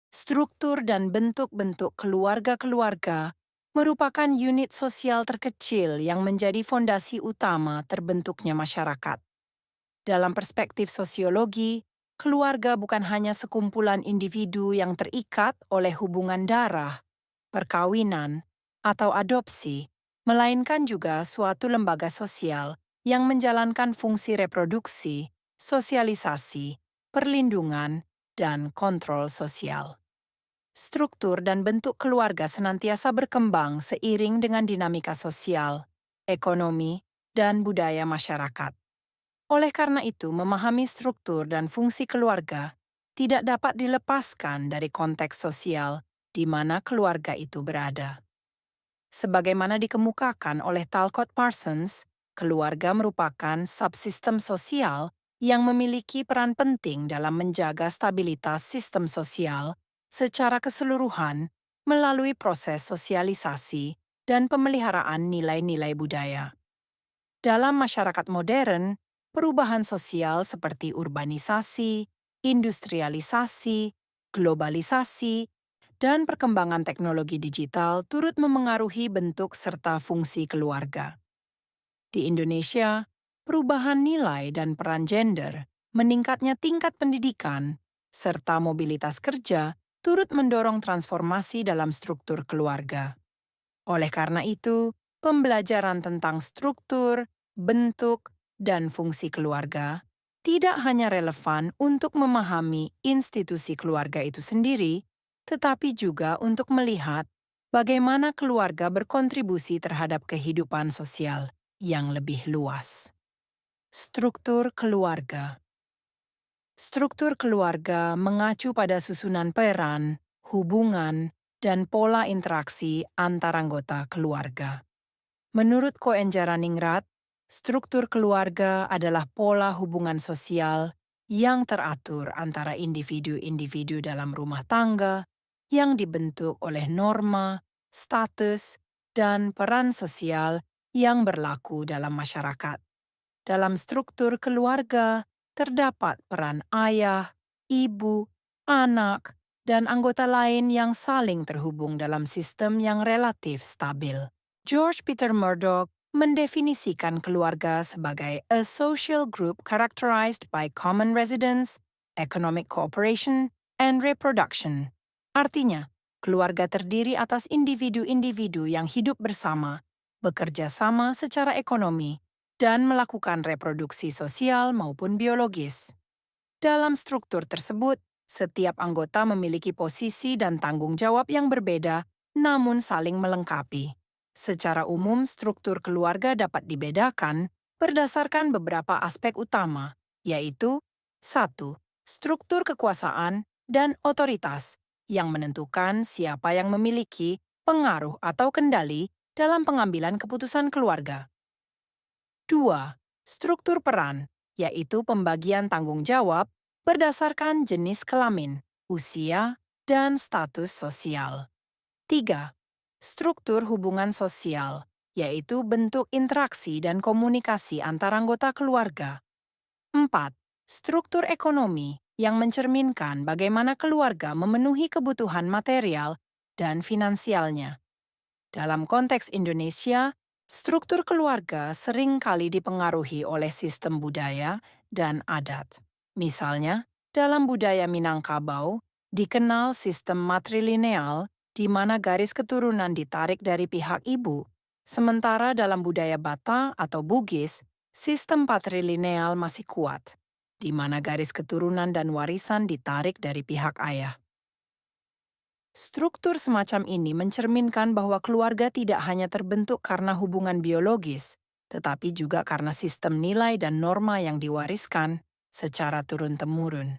Struktur dan bentuk-bentuk keluarga-keluarga merupakan unit sosial terkecil yang menjadi fondasi utama terbentuknya masyarakat. Dalam perspektif sosiologi, keluarga bukan hanya sekumpulan individu yang terikat oleh hubungan darah, perkawinan, atau adopsi, melainkan juga suatu lembaga sosial yang menjalankan fungsi reproduksi, sosialisasi, perlindungan, dan kontrol sosial. Struktur dan bentuk keluarga senantiasa berkembang seiring dengan dinamika sosial, ekonomi, dan budaya masyarakat. Oleh karena itu, memahami struktur dan fungsi keluarga tidak dapat dilepaskan dari konteks sosial di mana keluarga itu berada. Sebagaimana dikemukakan oleh Talcott Parsons, keluarga merupakan subsistem sosial yang memiliki peran penting dalam menjaga stabilitas sistem sosial secara keseluruhan melalui proses sosialisasi dan pemeliharaan nilai-nilai budaya. Dalam masyarakat modern, perubahan sosial seperti urbanisasi, industrialisasi, globalisasi, dan perkembangan teknologi digital turut memengaruhi bentuk serta fungsi keluarga. Di Indonesia, perubahan nilai dan peran gender, meningkatnya tingkat pendidikan, serta mobilitas kerja turut mendorong transformasi dalam struktur keluarga. Oleh karena itu, pembelajaran tentang struktur, bentuk, dan fungsi keluarga tidak hanya relevan untuk memahami institusi keluarga itu sendiri, tetapi juga untuk melihat bagaimana keluarga berkontribusi terhadap kehidupan sosial yang lebih luas. Struktur keluarga. Struktur keluarga mengacu pada susunan peran, hubungan, dan pola interaksi antar anggota keluarga. Menurut Koen Jaraningrat, struktur keluarga adalah pola hubungan sosial yang teratur antara individu-individu dalam rumah tangga yang dibentuk oleh norma, status, dan peran sosial yang berlaku dalam masyarakat. Dalam struktur keluarga, terdapat peran ayah, ibu, anak, dan anggota lain yang saling terhubung dalam sistem yang relatif stabil. George Peter Murdoch mendefinisikan keluarga sebagai a social group characterized by common residence, economic cooperation, and reproduction. Artinya, keluarga terdiri atas individu-individu yang hidup bersama, bekerja sama secara ekonomi, dan melakukan reproduksi sosial maupun biologis. Dalam struktur tersebut, setiap anggota memiliki posisi dan tanggung jawab yang berbeda, namun saling melengkapi. Secara umum, struktur keluarga dapat dibedakan berdasarkan beberapa aspek utama, yaitu 1. Struktur kekuasaan dan otoritas yang menentukan siapa yang memiliki pengaruh atau kendali dalam pengambilan keputusan keluarga. 2. Struktur peran, yaitu pembagian tanggung jawab berdasarkan jenis kelamin, usia, dan status sosial. 3. Struktur hubungan sosial, yaitu bentuk interaksi dan komunikasi antar anggota keluarga. 4. Struktur ekonomi yang mencerminkan bagaimana keluarga memenuhi kebutuhan material dan finansialnya. Dalam konteks Indonesia, struktur keluarga sering kali dipengaruhi oleh sistem budaya dan adat. Misalnya, dalam budaya Minangkabau, dikenal sistem matrilineal di mana garis keturunan ditarik dari pihak ibu, sementara dalam budaya Bata atau Bugis, sistem patrilineal masih kuat, di mana garis keturunan dan warisan ditarik dari pihak ayah. Struktur semacam ini mencerminkan bahwa keluarga tidak hanya terbentuk karena hubungan biologis, tetapi juga karena sistem nilai dan norma yang diwariskan secara turun-temurun.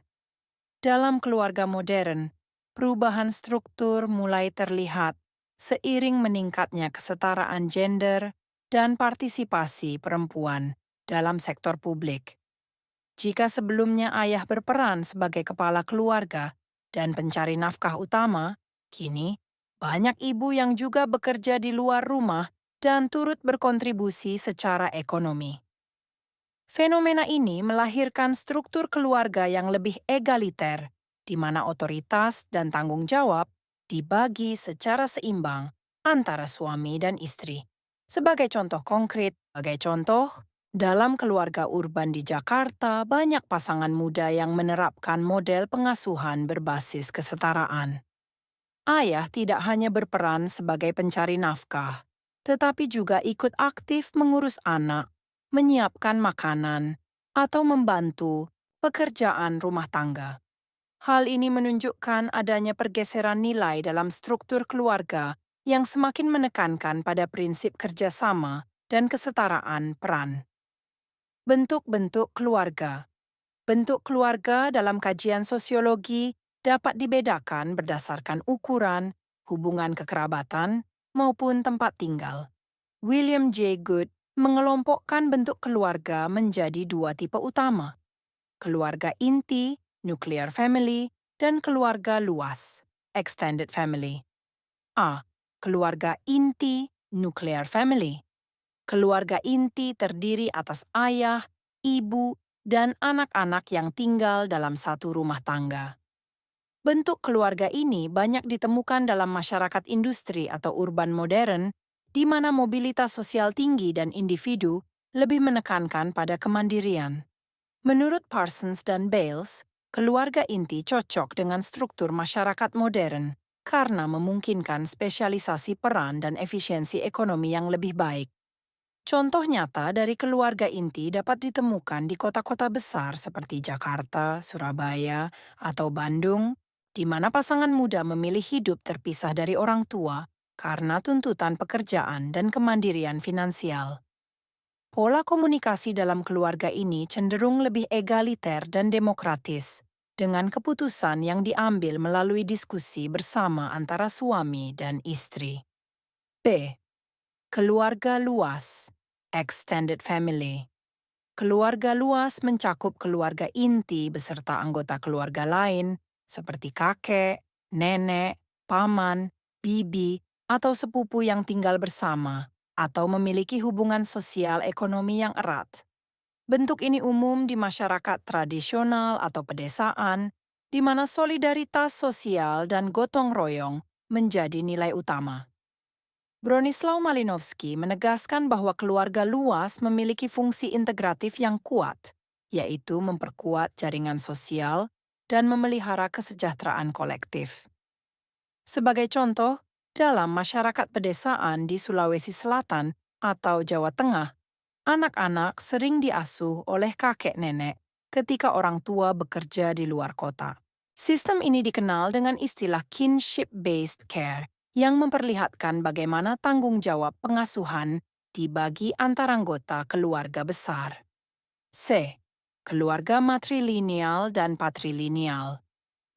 Dalam keluarga modern, perubahan struktur mulai terlihat seiring meningkatnya kesetaraan gender dan partisipasi perempuan dalam sektor publik. Jika sebelumnya ayah berperan sebagai kepala keluarga dan pencari nafkah utama, kini banyak ibu yang juga bekerja di luar rumah dan turut berkontribusi secara ekonomi. Fenomena ini melahirkan struktur keluarga yang lebih egaliter, di mana otoritas dan tanggung jawab dibagi secara seimbang antara suami dan istri. Sebagai contoh konkret, dalam keluarga urban di Jakarta, banyak pasangan muda yang menerapkan model pengasuhan berbasis kesetaraan. Ayah tidak hanya berperan sebagai pencari nafkah, tetapi juga ikut aktif mengurus anak, menyiapkan makanan, atau membantu pekerjaan rumah tangga. Hal ini menunjukkan adanya pergeseran nilai dalam struktur keluarga yang semakin menekankan pada prinsip kerjasama dan kesetaraan peran. Bentuk-bentuk keluarga. Bentuk keluarga dalam kajian sosiologi dapat dibedakan berdasarkan ukuran, hubungan kekerabatan, maupun tempat tinggal. William J. Good mengelompokkan bentuk keluarga menjadi dua tipe utama: keluarga inti, nuclear family, dan keluarga luas, extended family. A. Keluarga inti, nuclear family. Keluarga inti terdiri atas ayah, ibu, dan anak-anak yang tinggal dalam satu rumah tangga. Bentuk keluarga ini banyak ditemukan dalam masyarakat industri atau urban modern, di mana mobilitas sosial tinggi dan individu lebih menekankan pada kemandirian. Menurut Parsons dan Bales, keluarga inti cocok dengan struktur masyarakat modern karena memungkinkan spesialisasi peran dan efisiensi ekonomi yang lebih baik. Contoh nyata dari keluarga inti dapat ditemukan di kota-kota besar seperti Jakarta, Surabaya, atau Bandung, di mana pasangan muda memilih hidup terpisah dari orang tua karena tuntutan pekerjaan dan kemandirian finansial. Pola komunikasi dalam keluarga ini cenderung lebih egaliter dan demokratis, dengan keputusan yang diambil melalui diskusi bersama antara suami dan istri. B. Keluarga luas, extended family. Keluarga luas mencakup keluarga inti beserta anggota keluarga lain seperti kakek, nenek, paman, bibi, atau sepupu yang tinggal bersama atau memiliki hubungan sosial ekonomi yang erat. Bentuk ini umum di masyarakat tradisional atau pedesaan, di mana solidaritas sosial dan gotong royong menjadi nilai utama. Bronislaw Malinowski menegaskan bahwa keluarga luas memiliki fungsi integratif yang kuat, yaitu memperkuat jaringan sosial dan memelihara kesejahteraan kolektif. Sebagai contoh, dalam masyarakat pedesaan di Sulawesi Selatan atau Jawa Tengah, anak-anak sering diasuh oleh kakek nenek ketika orang tua bekerja di luar kota. Sistem ini dikenal dengan istilah kinship-based care, yang memperlihatkan bagaimana tanggung jawab pengasuhan dibagi antar anggota keluarga besar. C. Keluarga matrilineal dan patrilineal.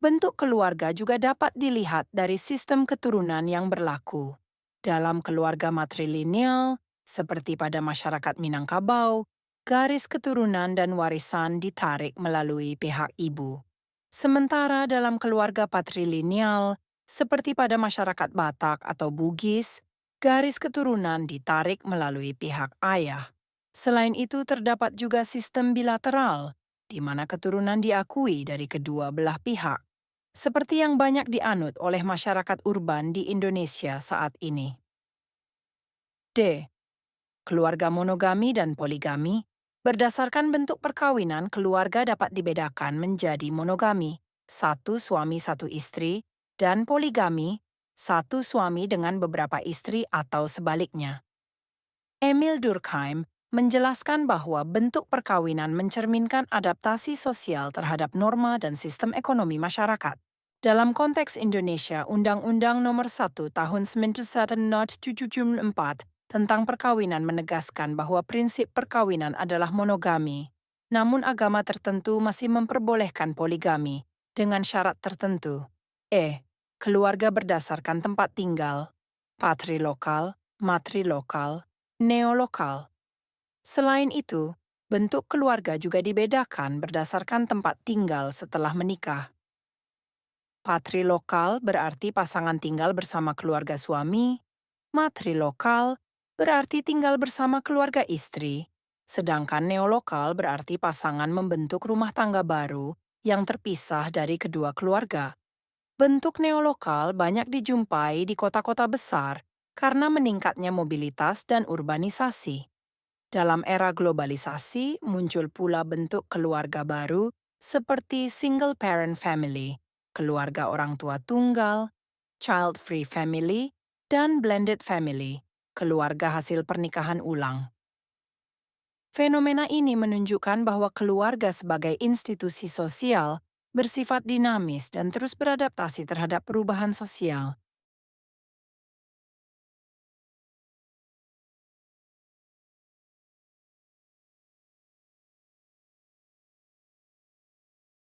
Bentuk keluarga juga dapat dilihat dari sistem keturunan yang berlaku. Dalam keluarga matrilineal, seperti pada masyarakat Minangkabau, garis keturunan dan warisan ditarik melalui pihak ibu. Sementara dalam keluarga patrilineal, seperti pada masyarakat Batak atau Bugis, garis keturunan ditarik melalui pihak ayah. Selain itu, terdapat juga sistem bilateral, di mana keturunan diakui dari kedua belah pihak, seperti yang banyak dianut oleh masyarakat urban di Indonesia saat ini. D. Keluarga monogami dan poligami. Berdasarkan bentuk perkawinan, keluarga dapat dibedakan menjadi monogami, satu suami satu istri, dan poligami, satu suami dengan beberapa istri atau sebaliknya. Emil Durkheim menjelaskan bahwa bentuk perkawinan mencerminkan adaptasi sosial terhadap norma dan sistem ekonomi masyarakat. Dalam konteks Indonesia, Undang-Undang Nomor 1 Tahun 1974 tentang perkawinan menegaskan bahwa prinsip perkawinan adalah monogami, namun agama tertentu masih memperbolehkan poligami dengan syarat tertentu. E. Keluarga berdasarkan tempat tinggal, patrilokal, matrilokal, neolokal. Selain itu, bentuk keluarga juga dibedakan berdasarkan tempat tinggal setelah menikah. Patrilokal berarti pasangan tinggal bersama keluarga suami, matrilokal berarti tinggal bersama keluarga istri, sedangkan neolokal berarti pasangan membentuk rumah tangga baru yang terpisah dari kedua keluarga. Bentuk neolokal banyak dijumpai di kota-kota besar karena meningkatnya mobilitas dan urbanisasi. Dalam era globalisasi, muncul pula bentuk keluarga baru seperti single parent family, keluarga orang tua tunggal, child-free family, dan blended family, keluarga hasil pernikahan ulang. Fenomena ini menunjukkan bahwa keluarga sebagai institusi sosial bersifat dinamis dan terus beradaptasi terhadap perubahan sosial.